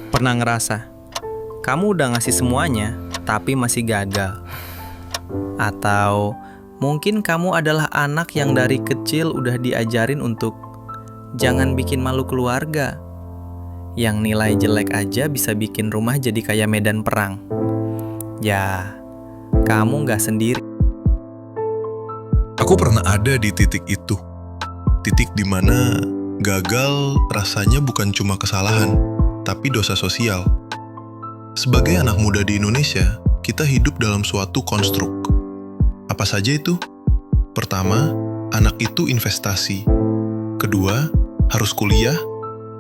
Pernah ngerasa, kamu udah ngasih semuanya, tapi masih gagal? Atau mungkin kamu adalah anak yang dari kecil udah diajarin untuk jangan bikin malu keluarga. Yang nilai jelek aja bisa bikin rumah jadi kayak medan perang. Ya, kamu gak sendiri. Aku pernah ada di titik itu. Titik di mana gagal rasanya bukan cuma kesalahan, tapi dosa sosial. Sebagai anak muda di Indonesia, kita hidup dalam suatu konstruk. Apa saja itu? Pertama, anak itu investasi. Kedua, harus kuliah,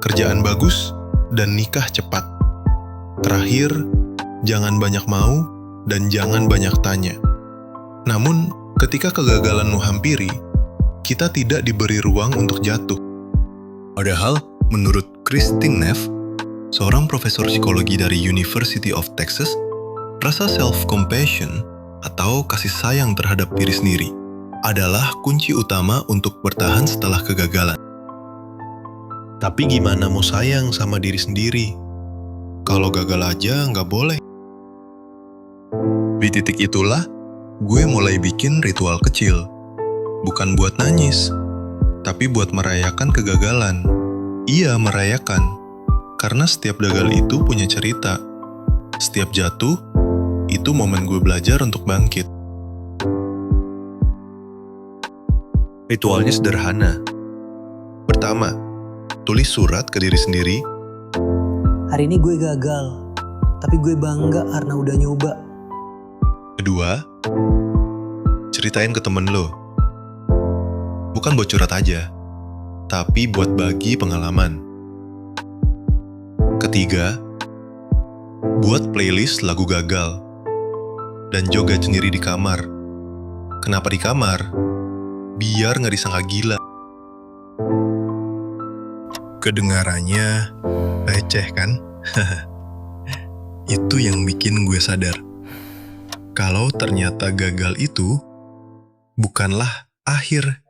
kerjaan bagus, dan nikah cepat. Terakhir, jangan banyak mau dan jangan banyak tanya. Namun, ketika kegagalan menghampiri, kita tidak diberi ruang untuk jatuh. Padahal, menurut Christine Neff, seorang profesor psikologi dari University of Texas, rasa self-compassion atau kasih sayang terhadap diri sendiri adalah kunci utama untuk bertahan setelah kegagalan. Tapi gimana mau sayang sama diri sendiri? Kalau gagal aja nggak boleh. Di titik itulah, gue mulai bikin ritual kecil. Bukan buat nangis, tapi buat merayakan kegagalan. Iya, merayakan. Karena setiap gagal itu punya cerita. Setiap jatuh, itu momen gue belajar untuk bangkit. Ritualnya sederhana. Pertama, tulis surat ke diri sendiri. Hari ini gue gagal, tapi gue bangga karena udah nyoba. Kedua, ceritain ke temen lo. Bukan buat curhat aja, tapi buat bagi pengalaman. Ketiga, buat playlist lagu gagal dan joget sendiri di kamar. Kenapa di kamar? Biar nggak disangka gila. Kedengarannya receh kan? Itu yang bikin gue sadar. Kalau ternyata gagal itu bukanlah akhir,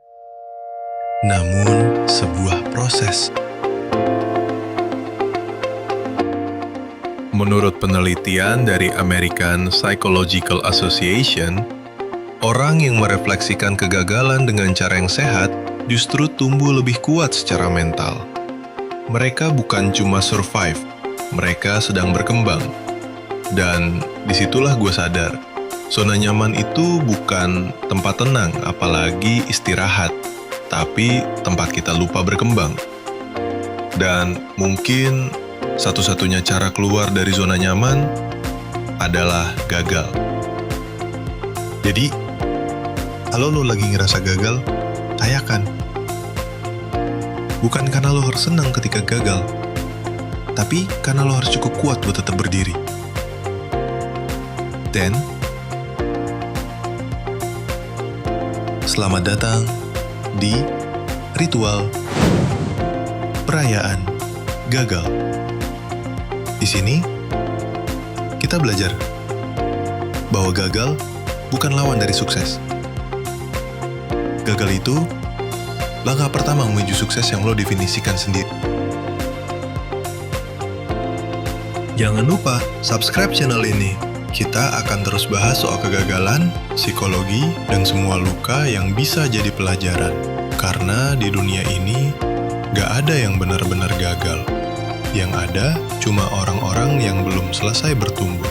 namun sebuah proses. Menurut penelitian dari American Psychological Association, orang yang merefleksikan kegagalan dengan cara yang sehat justru tumbuh lebih kuat secara mental. Mereka bukan cuma survive, mereka sedang berkembang. Dan disitulah gue sadar, zona nyaman itu bukan tempat tenang, apalagi istirahat, tapi tempat kita lupa berkembang. Dan mungkin satu-satunya cara keluar dari zona nyaman adalah gagal. Jadi, kalau lo lagi ngerasa gagal, rayakan. Bukan karena lo harus senang ketika gagal, tapi karena lo harus cukup kuat buat tetap berdiri. Dan, selamat datang di Ritual Perayaan Gagal. Di sini, kita belajar bahwa gagal bukan lawan dari sukses. Gagal itu langkah pertama menuju sukses yang lo definisikan sendiri. Jangan lupa subscribe channel ini. Kita akan terus bahas soal kegagalan, psikologi, dan semua luka yang bisa jadi pelajaran. Karena di dunia ini, gak ada yang benar-benar gagal. Yang ada cuma orang-orang yang belum selesai bertumbuh.